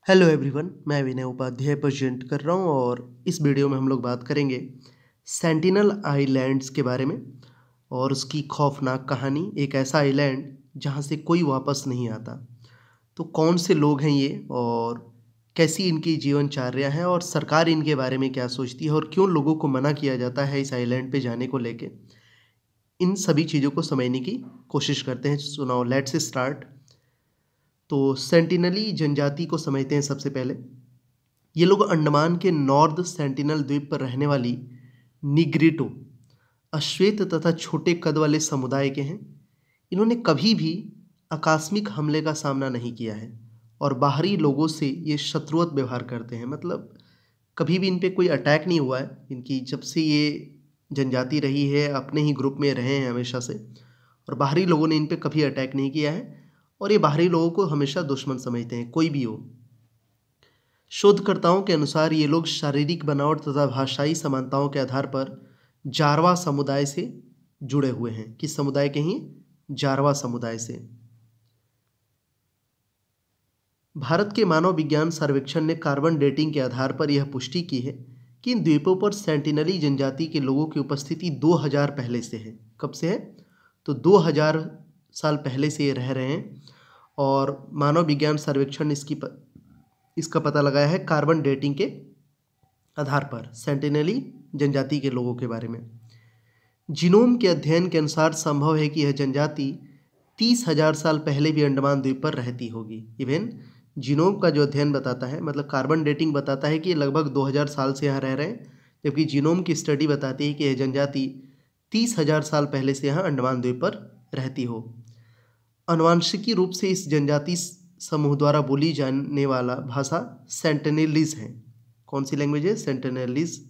Hello everyone, मैं विनय Upadhyay present कर रहा हूँ और इस वीडियो में हम लोग बात करेंगे सेंटिनल आइलैंड्स के बारे में और उसकी खौफनाक कहानी। एक ऐसा आइलैंड जहाँ से कोई वापस नहीं आता। तो कौन से लोग हैं ये और कैसी इनकी जीवनचर्या है और सरकार इनके बारे में क्या सोचती है और क्यों लोगों को मना किया जाता है इस आइलैंड पे जाने को लेके, इन सभी चीज़ों को समझने की कोशिश करते हैं। सुनाओ, लेट्स स्टार्ट। तो सेंटिनली जनजाति को समझते हैं सबसे पहले। ये लोग अंडमान के नॉर्थ सेंटिनल द्वीप पर रहने वाली निग्रिटो अश्वेत तथा छोटे कद वाले समुदाय के हैं। इन्होंने कभी भी आकस्मिक हमले का सामना नहीं किया है और बाहरी लोगों से ये शत्रुवत व्यवहार करते हैं। मतलब कभी भी इन पे कोई अटैक नहीं हुआ है। इनकी जब से ये जनजाति रही है अपने ही ग्रुप में रहे हैं हमेशा से, और बाहरी लोगों ने इन पे कभी अटैक नहीं किया है और ये बाहरी लोगों को हमेशा दुश्मन समझते हैं, कोई भी हो। शोधकर्ताओं के अनुसार ये लोग शारीरिक बनावट तथा भाषाई समानताओं के आधार पर जारवा समुदाय से जुड़े हुए हैं। किस समुदाय के हैं? जारवा समुदाय से। भारत के मानव विज्ञान सर्वेक्षण ने कार्बन डेटिंग के आधार पर यह पुष्टि की है कि इन द्वीपों पर सेंटिनली जनजाति के लोगों की उपस्थिति 2000 पहले से है। कब से है? तो 2000 साल पहले से ये रह रहे हैं और मानव विज्ञान सर्वेक्षण इसका पता लगाया है कार्बन डेटिंग के आधार पर सेंटिनली जनजाति के लोगों के बारे में। जीनोम के अध्ययन के अनुसार संभव है कि यह जनजाति 30,000 साल पहले भी अंडमान द्वीप पर रहती होगी। इवन जीनोम का जो अध्ययन बताता है, मतलब कार्बन डेटिंग बताता है कि लगभग 2000 साल से यहाँ रह रहे हैं, जबकि जीनोम की स्टडी बताती है कि यह जनजाति 30,000 साल पहले से यहाँ अंडमान द्वीप पर रहती हो। आनुवंशिकी रूप से इस जनजाति समूह द्वारा बोली जाने वाला भाषा सेंटिनलीज है। कौन सी लैंग्वेज है? सेंटिनलीज।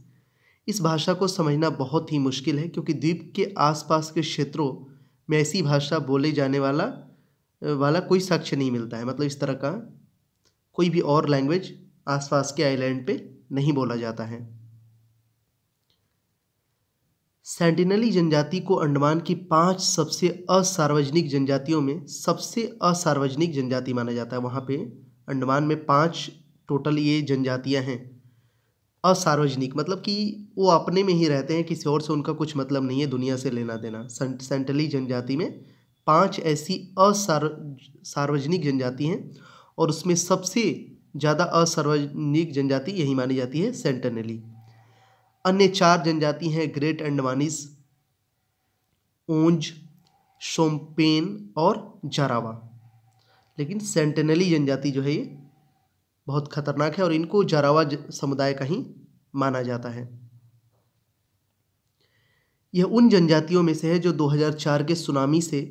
इस भाषा को समझना बहुत ही मुश्किल है क्योंकि द्वीप के आसपास के क्षेत्रों में ऐसी भाषा बोले जाने वाला कोई साक्ष्य नहीं मिलता है। मतलब इस तरह का कोई भी और लैंग्वेज आसपास के आइलैंड पे नहीं बोला जाता है। सेंटिनली जनजाति को अंडमान की 5 सबसे असार्वजनिक जनजातियों में सबसे असार्वजनिक जनजाति माना जाता है। वहाँ पे अंडमान में 5 टोटल ये जनजातियाँ हैं। असार्वजनिक मतलब कि वो अपने में ही रहते हैं, किसी और से उनका कुछ मतलब नहीं है, दुनिया से लेना देना। सेंटिनली जनजाति में 5 ऐसी सार्वजनिक जनजाति हैं और उसमें सबसे ज़्यादा असार्वजनिक जनजाति यही मानी जाती है, सेंटिनली। अन्य 4 जनजाति हैं ग्रेट अंडमानीज, ओंज, शोम्पेन और जारावा। लेकिन सेंटिनली जनजाति जो है ये बहुत खतरनाक है और इनको जारावा समुदाय का ही माना जाता है। यह उन जनजातियों में से है जो 2004 के सुनामी से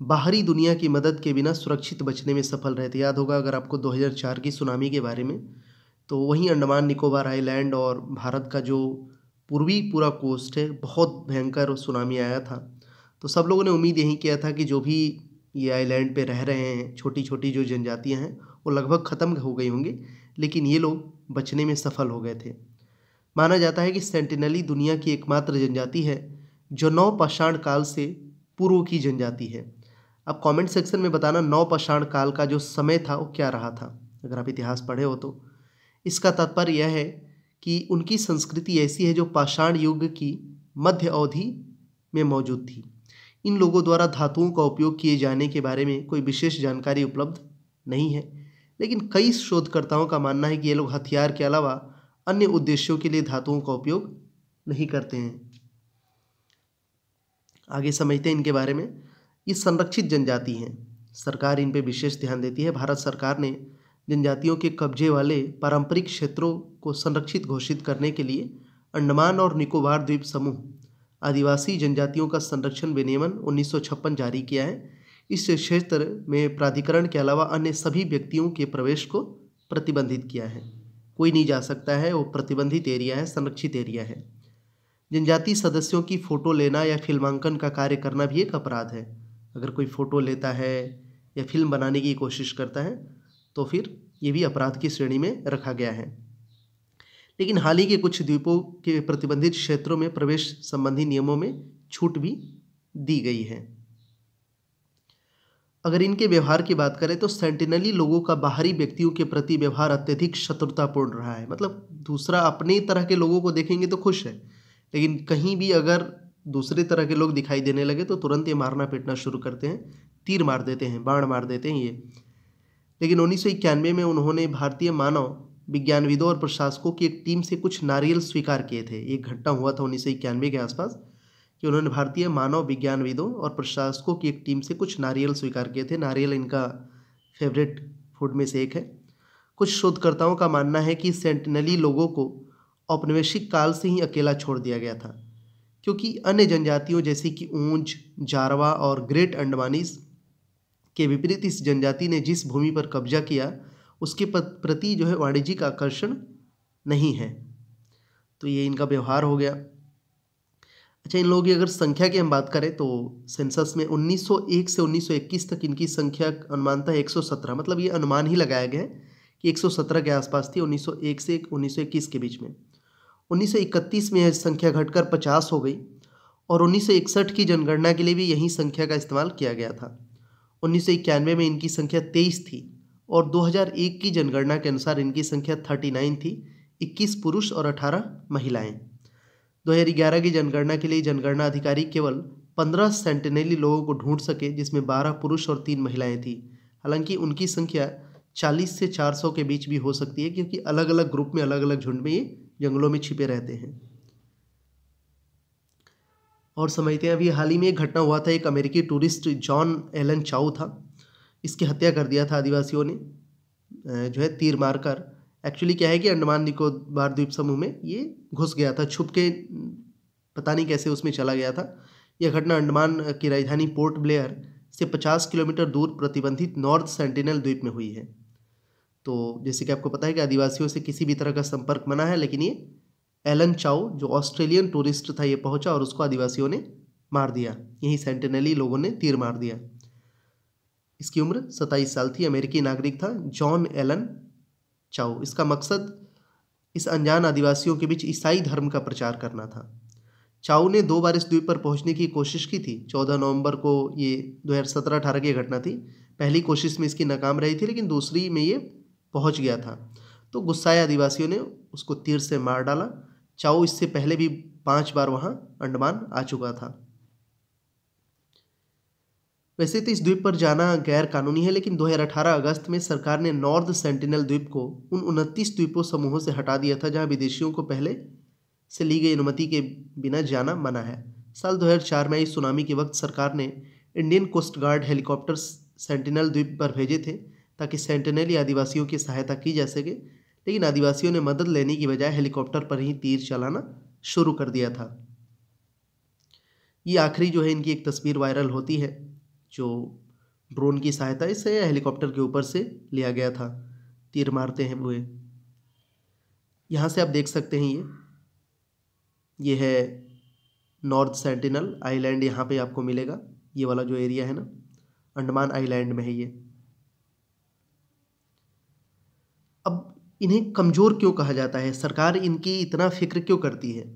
बाहरी दुनिया की मदद के बिना सुरक्षित बचने में सफल रहे थे। याद होगा अगर आपको 2004 की सुनामी के बारे में, तो वहीं अंडमान निकोबार आइलैंड और भारत का जो पूर्वी पूरा कोस्ट है, बहुत भयंकर सुनामी आया था। तो सब लोगों ने उम्मीद यही किया था कि जो भी ये आइलैंड पे रह रहे हैं छोटी छोटी जो जनजातियां हैं वो लगभग ख़त्म हो गई होंगी, लेकिन ये लोग बचने में सफल हो गए थे। माना जाता है कि सेंटिनली दुनिया की एकमात्र जनजाति है जो नवपाषाण काल से पूर्व की जनजाति है। अब कमेंट सेक्शन में बताना नवपाषाण काल का जो समय था वो क्या रहा था, अगर आप इतिहास पढ़े हो तो। इसका तात्पर्य यह है कि उनकी संस्कृति ऐसी है जो पाषाण युग की मध्य अवधि में मौजूद थी। इन लोगों द्वारा धातुओं का उपयोग किए जाने के बारे में कोई विशेष जानकारी उपलब्ध नहीं है, लेकिन कई शोधकर्ताओं का मानना है कि ये लोग हथियार के अलावा अन्य उद्देश्यों के लिए धातुओं का उपयोग नहीं करते हैं। आगे समझते हैं इनके बारे में। ये संरक्षित जनजाति हैं, सरकार इन पे विशेष ध्यान देती है। भारत सरकार ने जनजातियों के कब्जे वाले पारंपरिक क्षेत्रों को संरक्षित घोषित करने के लिए अंडमान और निकोबार द्वीप समूह आदिवासी जनजातियों का संरक्षण विनियमन 1956 जारी किया है। इस क्षेत्र में प्राधिकरण के अलावा अन्य सभी व्यक्तियों के प्रवेश को प्रतिबंधित किया है। कोई नहीं जा सकता है, वो प्रतिबंधित एरिया है, संरक्षित एरिया है। जनजाति सदस्यों की फ़ोटो लेना या फिल्मांकन का कार्य करना भी एक अपराध है। अगर कोई फ़ोटो लेता है या फिल्म बनाने की कोशिश करता है तो फिर ये भी अपराध की श्रेणी में रखा गया है। लेकिन हाल ही के कुछ द्वीपों के प्रतिबंधित क्षेत्रों में प्रवेश संबंधी नियमों में छूट भी दी गई है। अगर इनके व्यवहार की बात करें तो सेंटिनली लोगों का बाहरी व्यक्तियों के प्रति व्यवहार अत्यधिक शत्रुतापूर्ण रहा है। मतलब दूसरा अपने तरह के लोगों को देखेंगे तो खुश है, लेकिन कहीं भी अगर दूसरे तरह के लोग दिखाई देने लगे तो तुरंत ये मारना पीटना शुरू करते हैं, तीर मार देते हैं, बाण मार देते हैं ये। लेकिन 1991 में उन्होंने भारतीय मानव विज्ञानविदों और प्रशासकों की एक टीम से कुछ नारियल स्वीकार किए थे। एक घटना हुआ था 1991 के आसपास कि उन्होंने भारतीय मानव विज्ञानविदों और प्रशासकों की एक टीम से कुछ नारियल स्वीकार किए थे। नारियल इनका फेवरेट फूड में से एक है। कुछ शोधकर्ताओं का मानना है कि सेंटिनली लोगों को औपनिवेशिक काल से ही अकेला छोड़ दिया गया था, क्योंकि अन्य जनजातियों जैसे कि ऊंच, जारवा और ग्रेट अंडमानीज के विपरीत इस जनजाति ने जिस भूमि पर कब्जा किया उसके प्रति जो है वाणिज्यिक आकर्षण नहीं है। तो ये इनका व्यवहार हो गया। अच्छा, इन लोगों की अगर संख्या की हम बात करें तो सेंसस में 1901 से 1921 तक इनकी संख्या अनुमानतः 117, मतलब ये अनुमान ही लगाया गया है कि 117 के आसपास थी 1901 से 1921 के बीच में। 1931 में यह संख्या घटकर 50 हो गई और 1961 की जनगणना के लिए भी यही संख्या का इस्तेमाल किया गया था। 1991 में इनकी संख्या 23 थी और 2001 की जनगणना के अनुसार इनकी संख्या 39 थी, 21 पुरुष और 18 महिलाएं। 2011 की जनगणना के लिए जनगणना अधिकारी केवल 15 सेंटिनली लोगों को ढूंढ सके, जिसमें 12 पुरुष और 3 महिलाएं थी। हालांकि उनकी संख्या 40 से 400 के बीच भी हो सकती है, क्योंकि अलग अलग ग्रुप में, अलग अलग झुंड में ये जंगलों में छिपे रहते हैं। और समझते हैं, अभी हाल ही में एक घटना हुआ था। एक अमेरिकी टूरिस्ट जॉन एलन चाउ था, इसकी हत्या कर दिया था आदिवासियों ने जो है तीर मारकर। एक्चुअली क्या है कि अंडमान निकोबार द्वीप समूह में ये घुस गया था छुप के, पता नहीं कैसे उसमें चला गया था। यह घटना अंडमान की राजधानी पोर्ट ब्लेयर से 50 किलोमीटर दूर प्रतिबंधित नॉर्थ सेंटिनल द्वीप में हुई है। तो जैसे कि आपको पता है कि आदिवासियों से किसी भी तरह का संपर्क मना है, लेकिन ये एलन चाउ जो ऑस्ट्रेलियन टूरिस्ट था ये पहुंचा और उसको आदिवासियों ने मार दिया। यही सेंटिनली लोगों ने तीर मार दिया। इसकी उम्र 27 साल थी, अमेरिकी नागरिक था जॉन एलन चाउ। इसका मकसद इस अनजान आदिवासियों के बीच ईसाई धर्म का प्रचार करना था। चाउ ने 2 बार इस द्वीप पर पहुंचने की कोशिश की थी। 14 नवंबर को, ये 2017-18 की घटना थी। पहली कोशिश में इसकी नाकाम रही थी, लेकिन दूसरी में ये पहुंच गया था। तो गुस्साए आदिवासियों ने उसको तीर से मार डाला। चाउ इससे पहले भी 5 बार वहां अंडमान आ चुका था। वैसे तो इस द्वीप पर जाना गैर कानूनी है, लेकिन 2018 अगस्त में सरकार ने नॉर्थ सेंटिनल द्वीप को उन 29 द्वीपों समूहों से हटा दिया था जहां विदेशियों को पहले से ली गई अनुमति के बिना जाना मना है। साल 2004 में आई सुनामी के वक्त सरकार ने Indian coast guard helicopter Sentinel द्वीप पर भेजे थे ताकि सेंटिनली आदिवासियों की सहायता की जा सके, लेकिन आदिवासियों ने मदद लेने की बजाय हेलीकॉप्टर पर ही तीर चलाना शुरू कर दिया था। ये आखिरी जो है इनकी एक तस्वीर वायरल होती है जो ड्रोन की सहायता से या हेलीकॉप्टर के ऊपर से लिया गया था, तीर मारते हैं वो। यहाँ से आप देख सकते हैं ये है नॉर्थ सेंटिनल आइलैंड, यहाँ पे आपको मिलेगा। ये वाला जो एरिया है ना, अंडमान आइलैंड में है ये। अब इन्हें कमज़ोर क्यों कहा जाता है, सरकार इनकी इतना फिक्र क्यों करती है?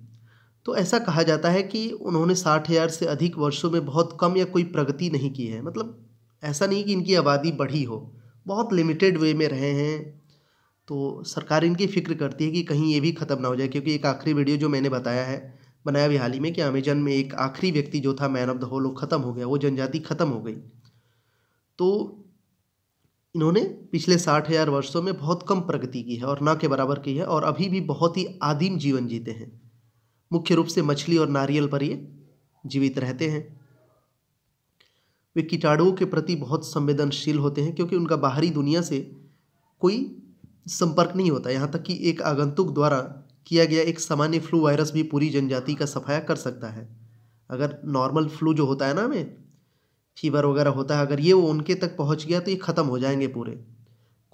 तो ऐसा कहा जाता है कि उन्होंने 60,000 से अधिक वर्षों में बहुत कम या कोई प्रगति नहीं की है। मतलब ऐसा नहीं कि इनकी आबादी बढ़ी हो, बहुत लिमिटेड वे में रहे हैं। तो सरकार इनकी फ़िक्र करती है कि कहीं ये भी ख़त्म ना हो जाए, क्योंकि एक आखिरी वीडियो जो मैंने बनाया भी हाल ही में कि अमेजन में एक आखिरी व्यक्ति जो था मैन ऑफ द होल, वो ख़त्म हो गया, वो जनजाति ख़त्म हो गई। तो इन्होंने पिछले 60,000 वर्षों में बहुत कम प्रगति की है और ना के बराबर की है, और अभी भी बहुत ही आदिम जीवन जीते हैं। मुख्य रूप से मछली और नारियल पर ये जीवित रहते हैं। वे कीटाणुओं के प्रति बहुत संवेदनशील होते हैं, क्योंकि उनका बाहरी दुनिया से कोई संपर्क नहीं होता। यहाँ तक कि एक आगंतुक द्वारा किया गया एक सामान्य फ्लू वायरस भी पूरी जनजाति का सफाया कर सकता है। अगर नॉर्मल फ्लू जो होता है ना, हमें फीवर वगैरह होता है, अगर ये वो उनके तक पहुँच गया तो ये ख़त्म हो जाएंगे पूरे।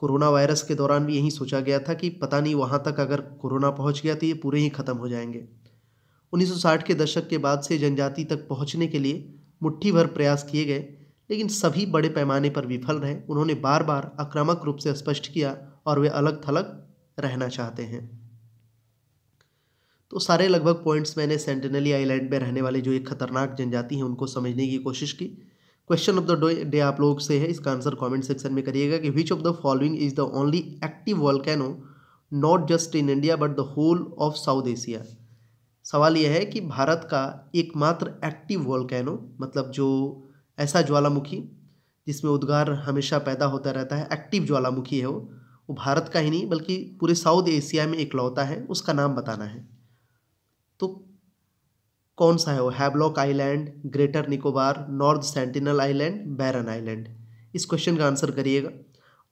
कोरोना वायरस के दौरान भी यही सोचा गया था कि पता नहीं वहाँ तक अगर कोरोना पहुँच गया तो ये पूरे ही ख़त्म हो जाएंगे। 1960 के दशक के बाद से जनजाति तक पहुंचने के लिए मुट्ठी भर प्रयास किए गए, लेकिन सभी बड़े पैमाने पर विफल रहे। उन्होंने बार बार आक्रामक रूप से स्पष्ट किया और वे अलग थलग रहना चाहते हैं। तो सारे लगभग पॉइंट्स मैंने सेंटिनली आइलैंड में रहने वाले जो एक खतरनाक जनजाति हैं उनको समझने की कोशिश की। क्वेश्चन ऑफ द डे आप लोग से है, इसका आंसर कमेंट सेक्शन में करिएगा कि which of the following is the only active volcano not just in India but the whole of South Asia. सवाल यह है कि भारत का एकमात्र एक्टिव वोल्केनो, मतलब जो ऐसा ज्वालामुखी जिसमें उद्गार हमेशा पैदा होता रहता है, एक्टिव ज्वालामुखी है वो भारत का ही नहीं बल्कि पूरे साउथ एशिया में इकलौता है, उसका नाम बताना है। तो कौन सा है वो? Havelock island, greater Nicobar, north Sentinel island, Barren island. इस क्वेश्चन का आंसर करिएगा।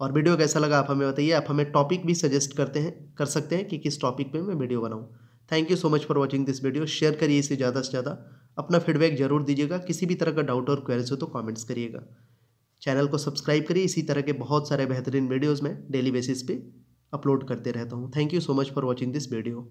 और वीडियो कैसा लगा आप हमें बताइए। आप हमें टॉपिक भी सजेस्ट कर सकते हैं कि किस टॉपिक पे मैं वीडियो बनाऊं। Thank you so much for watching this video. Share करिए इसे ज़्यादा से ज़्यादा। अपना फीडबैक जरूर दीजिएगा। किसी भी तरह का डाउट और क्वेरीज हो तो कॉमेंट्स करिएगा। चैनल को सब्सक्राइब करिए। इसी तरह के बहुत सारे बेहतरीन वीडियोज़ में डेली बेसिस पे अपलोड करते रहता हूँ। Thank you so much for watching this video.